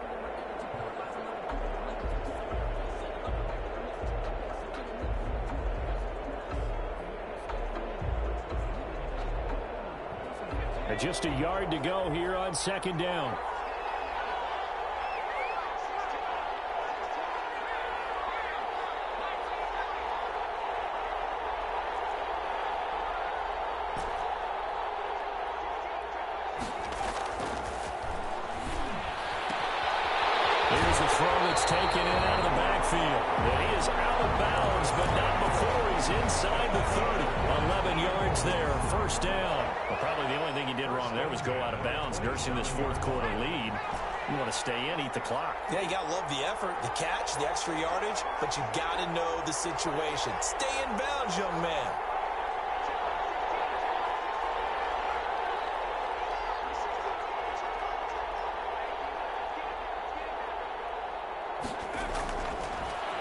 And just a yard to go here on 2nd down. Here's a throw that's taken in out of the backfield. And he is out of bounds, but not before he's inside the 30. 11 yards there, first down. Well, probably the only thing he did wrong there was go out of bounds, nursing this 4th quarter lead. You want to stay in, eat the clock. Yeah, you got to love the effort, the catch, the extra yardage, but you got to know the situation. Stay in bounds, young man.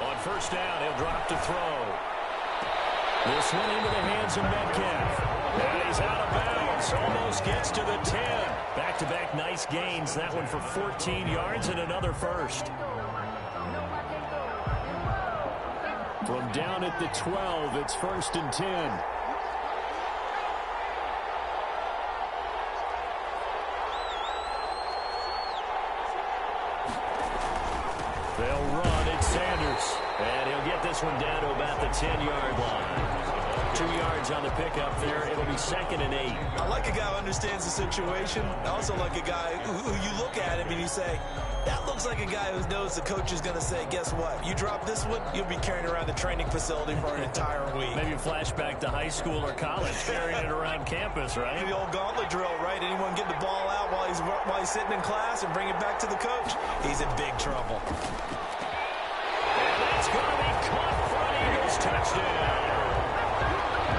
On first down, he'll drop to throw. This one into the hands of Metcalf. And he's out of bounds. Almost gets to the 10. Back-to-back nice gains. That one for 14 yards and another first. From down at the 12, it's 1st and 10. They'll run. It's Sanders. And he'll get this one down to about the 10-yard line. 2 yards on the pickup there. It'll be 2nd and 8. I like a guy who understands the situation. I also like a guy who you look at him and you say, that looks like a guy who knows the coach is going to say, guess what? You drop this one, you'll be carrying around the training facility for an entire week. Maybe flashback to high school or college, carrying it around campus, right? The old gauntlet drill, right? Anyone get the ball out while he's sitting in class and bring it back to the coach? He's in big trouble. And that's going to be caught for an Eagles touchdown.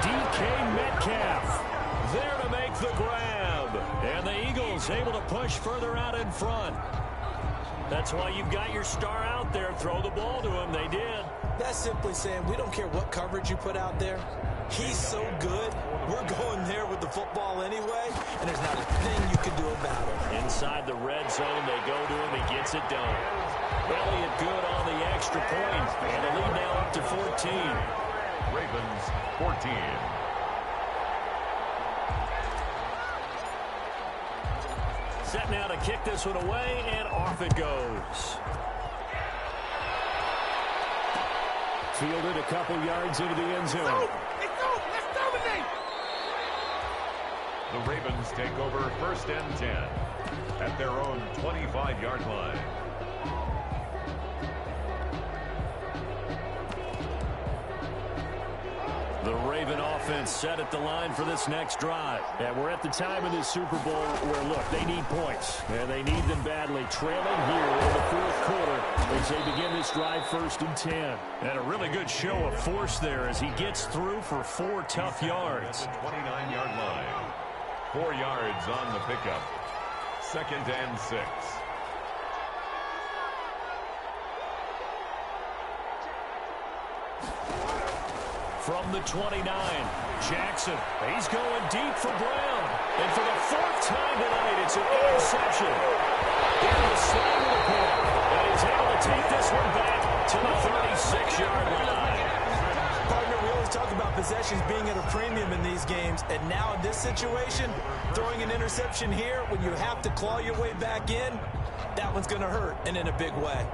DK Metcalf there to make the grab. And the Eagles able to push further out in front. That's why you've got your star out there. Throw the ball to him. They did. That's simply saying we don't care what coverage you put out there. He's so good, we're going there with the football anyway, and there's not a thing you can do about it. Inside the red zone, they go to him. He gets it done. Elliott good on the extra point, and the lead now up to 14. Ravens 14. Set now to kick this one away, and off it goes. Fielded a couple yards into the end zone. Let's dominate! The Ravens take over 1st and 10 at their own 25-yard line. The Raven offense set at the line for this next drive. And we're at the time in this Super Bowl where, look, they need points. And they need them badly. Trailing here in the 4th quarter as they begin this drive 1st and 10. And a really good show of force there as he gets through for 4 tough yards. At the 29-yard line. 4 yards on the pickup. 2nd and 6. From the 29, Jackson. He's going deep for Brown. And for the 4th time tonight, it's an interception. And the slam report. And he's able to take this one back to the 36-yard line. Partner, we always talk about possessions being at a premium in these games. And now in this situation, throwing an interception here when you have to claw your way back in, that one's going to hurt, and in a big way.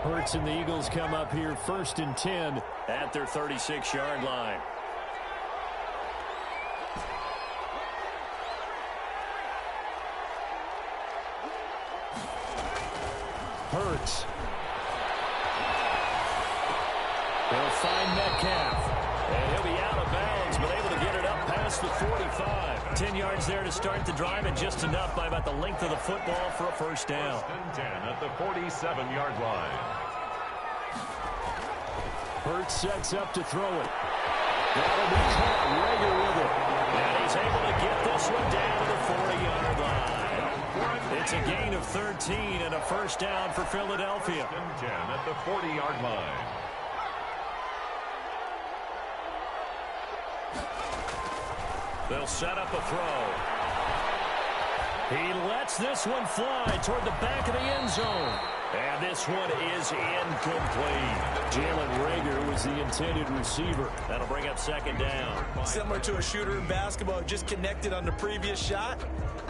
Hurts and the Eagles come up here 1st and 10 at their 36-yard line. Hurts. They'll find Metcalf. And he'll be out of bounds, but able to get it up past the 45. 10 yards there to start the drive, and just enough by about the length of the football for a 1st down. 1st and 10 at the 47-yard line. Hurts sets up to throw it. That'll be caught. Rager with it. And he's able to get this one down to the 40-yard line. It's a gain of 13 and a 1st down for Philadelphia. 1st and 10 at the 40-yard line. They'll set up a throw. He lets this one fly toward the back of the end zone. And this one is incomplete. Jalen Rager was the intended receiver. That'll bring up 2nd down. Similar to a shooter in basketball, just connected on the previous shot.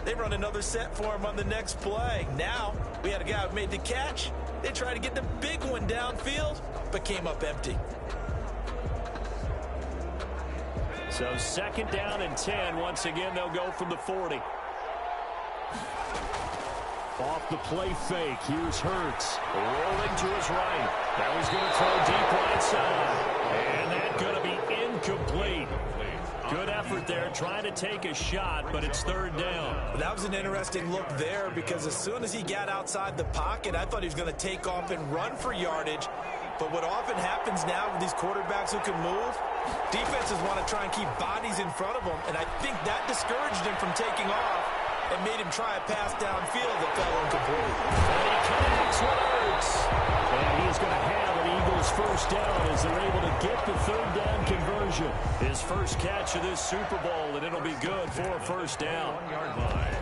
They run another set for him on the next play. Now, we had a guy who made the catch. They tried to get the big one downfield, but came up empty. So 2nd down and 10. Once again, they'll go from the 40. Off the play fake. Here's Hurts. Rolling to his right. Now he's going to throw deep right side. And that's going to be incomplete. Good effort there, trying to take a shot, but it's 3rd down. That was an interesting look there because as soon as he got outside the pocket, I thought he was going to take off and run for yardage. But what often happens now with these quarterbacks who can move, defenses want to try and keep bodies in front of them, and I think that discouraged him from taking off and made him try a pass downfield that fell incomplete. And he connects with Hurts. And he is going to have an Eagles 1st down as they're able to get the 3rd down conversion. His first catch of this Super Bowl, and it'll be good for a 1st down. 1-yard line.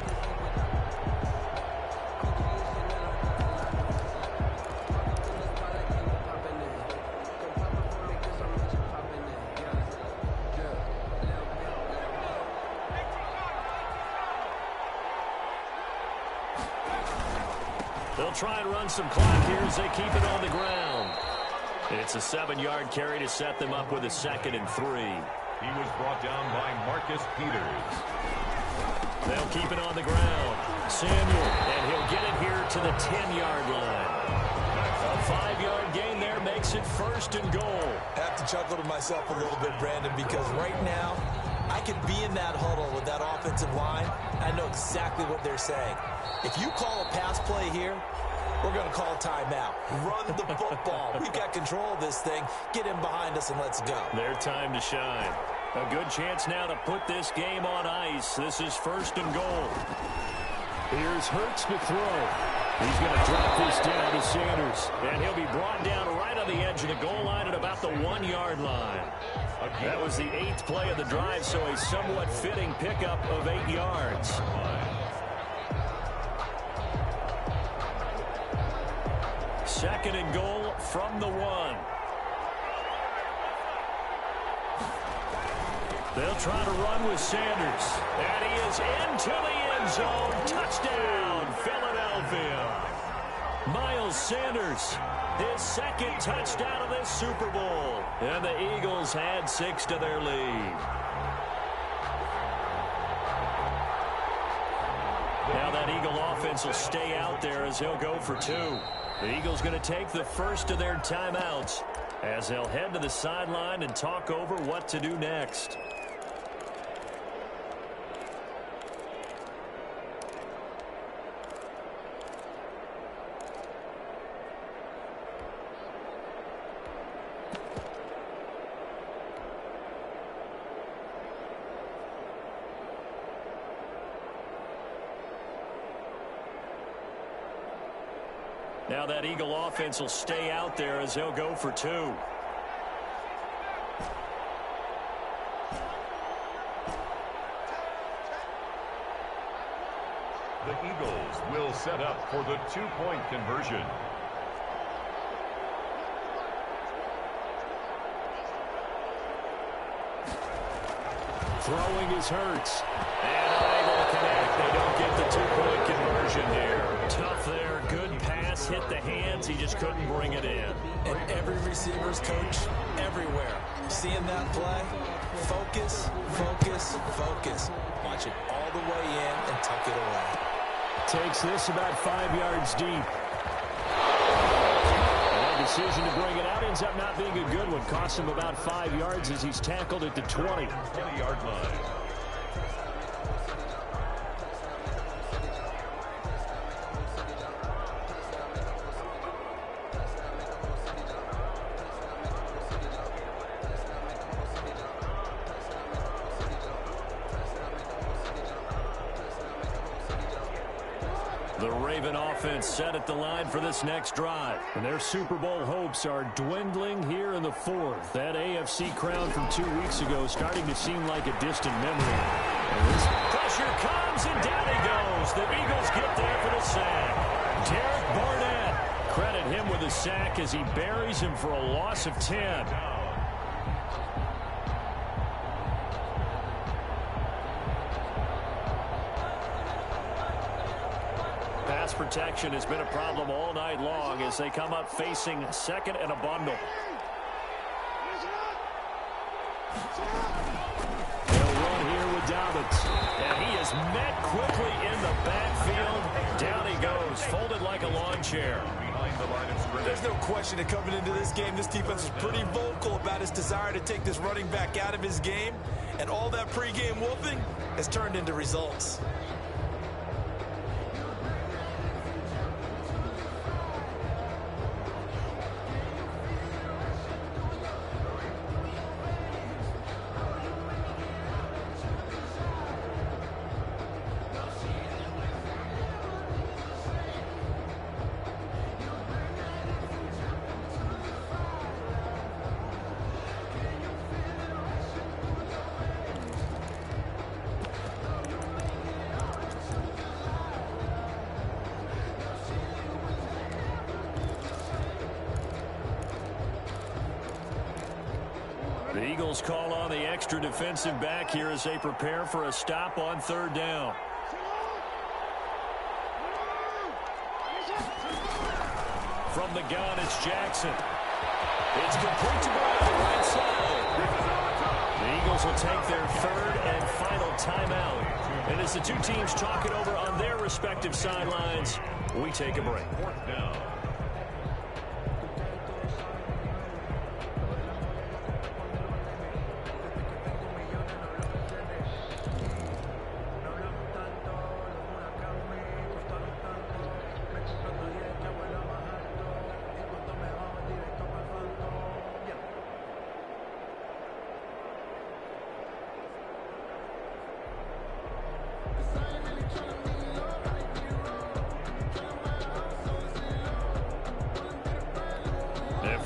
They'll try and run some clock here as they keep it on the ground. It's a 7-yard carry to set them up with a 2nd and 3. He was brought down by Marcus Peters. They'll keep it on the ground. Samuel, and he'll get it here to the 10-yard line. A 5-yard gain there makes it 1st and goal. I have to chuckle to myself a little bit, Brandon, because right now I could be in that huddle with that offensive line. I know exactly what they're saying. If you call a pass play here, we're going to call timeout. Run the football. We've got control of this thing. Get in behind us and let's go. Their time to shine. A good chance now to put this game on ice. This is 1st and goal. Here's Hurts to throw. He's going to drop this down to Sanders. And he'll be brought down right on the edge of the goal line at about the 1-yard line. That was the 8th play of the drive, so a somewhat fitting pickup of 8 yards. 2nd and goal from the 1. They'll try to run with Sanders. And he is into the end zone. Touchdown, Philadelphia. Miles Sanders, his 2nd touchdown of this Super Bowl. And the Eagles add 6 to their lead. Now that Eagle offense will stay out there as they'll go for 2. The Eagles going to take the first of their timeouts as they'll head to the sideline and talk over what to do next. Now that Eagle offense will stay out there as they'll go for 2. The Eagles will set up for the 2-point conversion. Throwing is Hurts. And unable to connect. They don't get the 2-point conversion here. Tough there. Good pass. Hit the hands. He just couldn't bring it in. And every receiver's coach everywhere. Seeing that play, focus, focus, focus. Watch it all the way in and tuck it away. Takes this about 5 yards deep. That decision to bring it out ends up not being a good one. Costs him about 5 yards as he's tackled at the 20. 20-yard line. The Raven offense set at the line for this next drive. And their Super Bowl hopes are dwindling here in the 4th. That AFC crown from 2 weeks ago starting to seem like a distant memory. And this pressure comes, and down he goes. The Eagles get there for the sack. Derek Barnett, credit him with a sack as he buries him for a loss of 10. Pass protection has been a problem all night long as they come up facing 2nd and a bundle. They'll run here with Dobbins. And he is met quickly in the backfield. Down he goes, folded like a lawn chair. There's no question that coming into this game, this defense is pretty vocal about its desire to take this running back out of his game. And all that pregame whooping has turned into results. The Eagles call on the extra defensive back here as they prepare for a stop on 3rd down. From the gun, it's Jackson. It's complete to Brown on the right side. The Eagles will take their 3rd and final timeout. And as the two teams talk it over on their respective sidelines, we take a break. 4th down.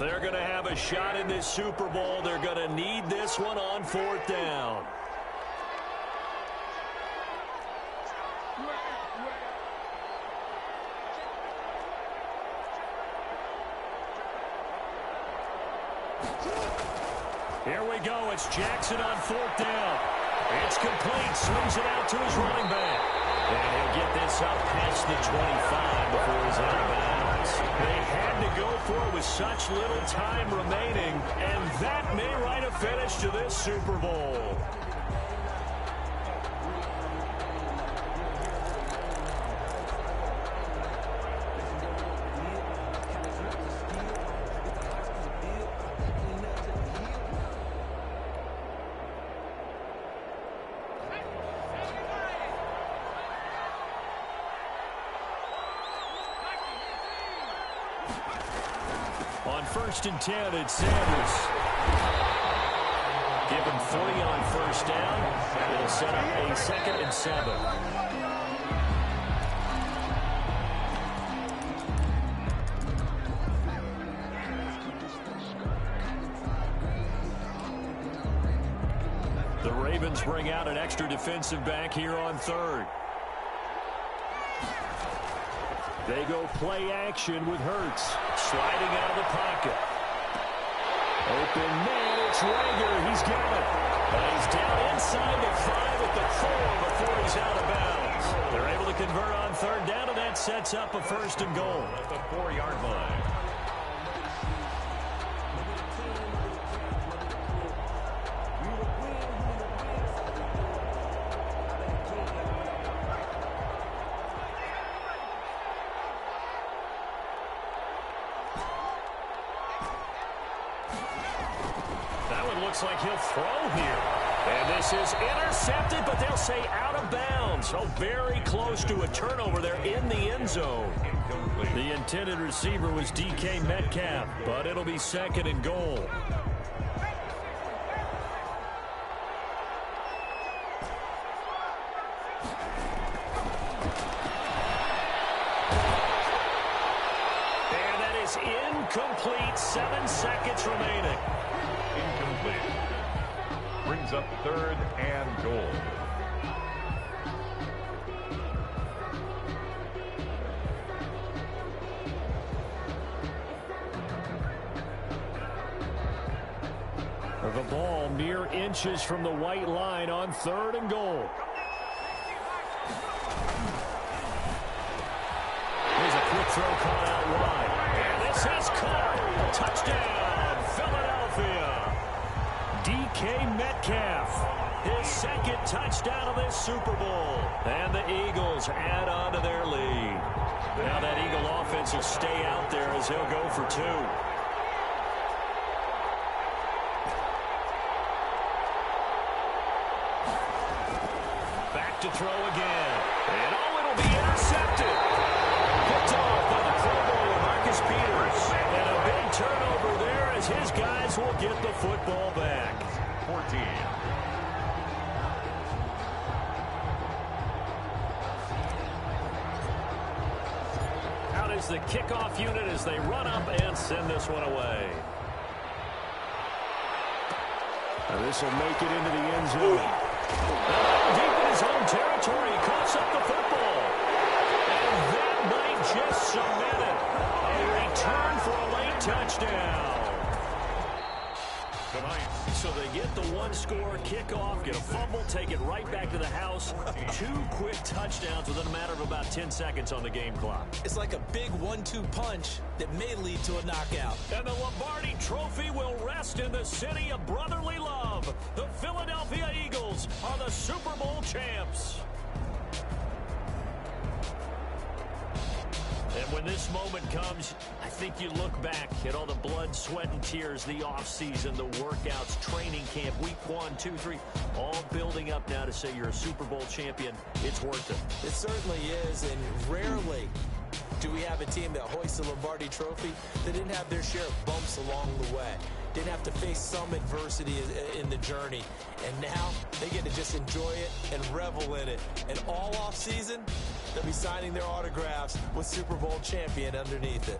they're going to have a shot in this Super Bowl, they're going to need this one on 4th down. Here we go. It's Jackson on 4th down. It's complete. Swings it out to his running back. And he'll get this up past the 25 before he's out of bounds. They had to go for it with such little time remaining, and that may write a finish to this Super Bowl. On 1st and 10, it's Sanders. Give him 3 on 1st down. It'll set up a 2nd and 7. The Ravens bring out an extra defensive back here on 3rd. They go play action with Hurts. Sliding out of the pocket. Open man, it's Rager. He's got it. He's down inside the 5 at the 4 before he's out of bounds. They're able to convert on 3rd down, and that sets up a 1st and goal. At the 4-yard line. Looks like he'll throw here. And this is intercepted, but they'll say out of bounds. So very close to a turnover there in the end zone. The intended receiver was DK Metcalf, but it'll be 2nd and goal. And that is incomplete. 7 seconds remaining. Incomplete. Brings up 3rd and goal. The ball mere inches from the white line on 3rd and goal. Here's a quick throw caught out wide. And this is caught. Touchdown, Philadelphia. DK Metcalf, his 2nd touchdown of this Super Bowl. And the Eagles add on to their lead. Now that Eagle offense will stay out there as he'll go for 2. Back to throw again. And it'll be intercepted. Picked off by the Pro Bowler Marcus Peters. And a big turnover there as his guys will get the football back. 14. Out is the kickoff unit as they run up and send this one away. And this will make it into the end zone. Deep in his own territory, he coughs up the football. And that might just cement it. A return for a late touchdown. So they get the 1-score kickoff, get a fumble, take it right back to the house. 2 quick touchdowns within a matter of about 10 seconds on the game clock. It's like a big 1-2 punch that may lead to a knockout. And the Lombardi Trophy will rest in the city of brotherly love. The Philadelphia Eagles are the Super Bowl champs. And when this moment comes, I think you look back at all the blood, sweat, and tears, the offseason, the workouts, training camp, week 1, 2, 3, all building up now to say you're a Super Bowl champion. It's worth it. It certainly is, and rarely do we have a team that hoists the Lombardi Trophy that didn't have their share of bumps along the way. Didn't have to face some adversity in the journey. And now they get to just enjoy it and revel in it. And all offseason, they'll be signing their autographs with Super Bowl champion underneath it.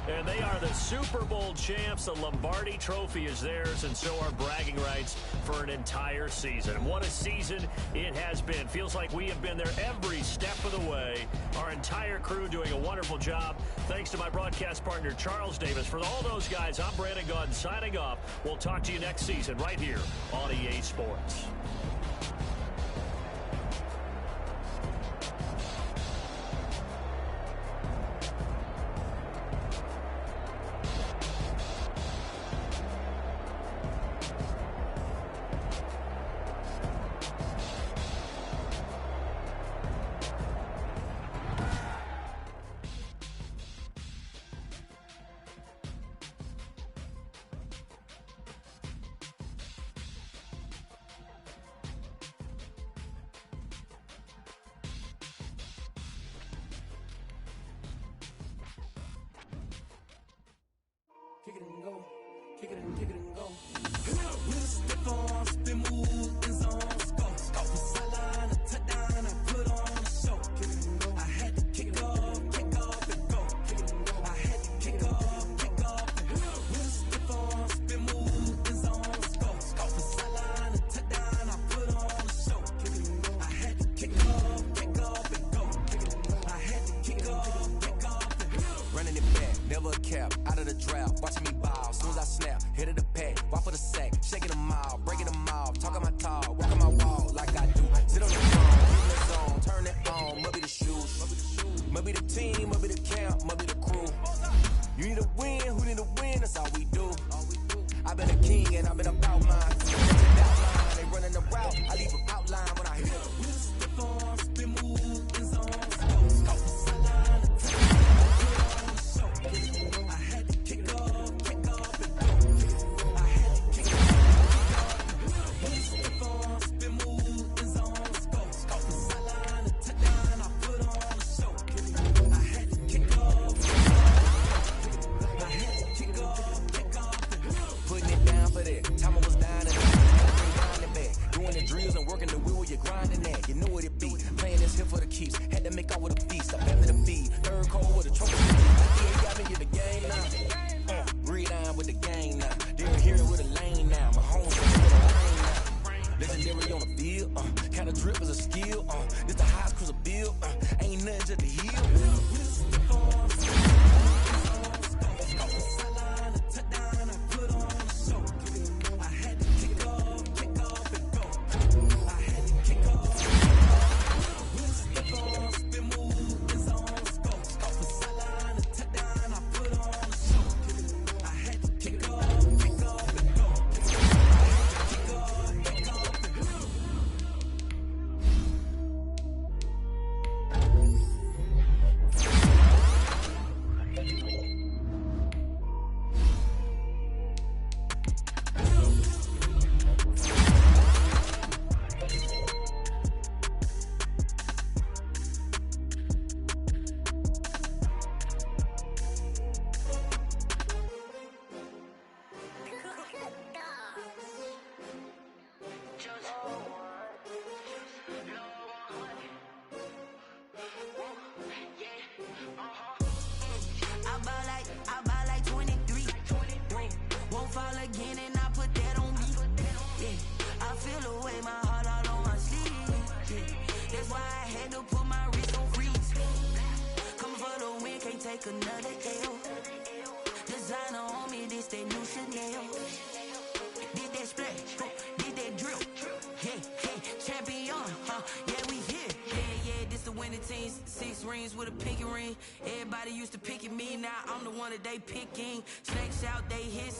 And they are the Super Bowl champs. The Lombardi Trophy is theirs, and so are bragging rights for an entire season. And what a season it has been. Feels like we have been there every step of the way. Our entire crew doing a wonderful job. Thanks to my broadcast partner, Charles Davis. For all those guys, I'm Brandon Gaudin signing off. We'll talk to you next season right here on EA Sports. Kick it and go. Kick it and go. With a stiff arm, spin move, in zones, go. From sideline to touchdown, I put on a show. Kick it and go. I had to kick off and go. Kick it and go. I had to kick off and go. With a stiff arm, spin move, in zones, go. From sideline to touchdown, I put on a show. Kick it and go. I had to kick off and go. Kick it and go. I had to kick off and go. Running it back, never a cap, out of the drought, watching me ball, soon as I snap, hit of the pack, walk for the sack, shaking them all, breaking them off, talking my talk, walking my wall like I do, sit on the phone, get in the zone, turn it on, must be the shoes, must be the team, must be the camp, must be the crew, you need a win, who need a win, that's all we do, I've been a king and I've been about mine, they running the route, I leave them outline when I hit it, step on, spin move, in zones, I had to kick off and go. I had to kick off. Step on, spin move, in zones, go. From sideline to touchdown, I put on a show. I had to kick off. I had to kick off. Putting it down for that. Time I was down and grinding back. Doing the drills and working the wheel where you're grinding at. You know what it be. Playing this here for the keeps. Had to make out with a feast. I family to feed. Third cold with a trophy. Got me in the game now. Read on with the gang now. They're here with a lane now. My home with a lane now. Legendary on the field. Kind of drip is a skill. This the highest cruiser bill. Ain't nothing just the hill. Another L. Designer on me, this that new Chanel. Did that splash, did that drill. Yeah, champion, yeah, we here. Yeah, this the winning team. 6 rings with a pinky ring. Everybody used to pick at me, now I'm the one that they picking. Snakes out, they hissing.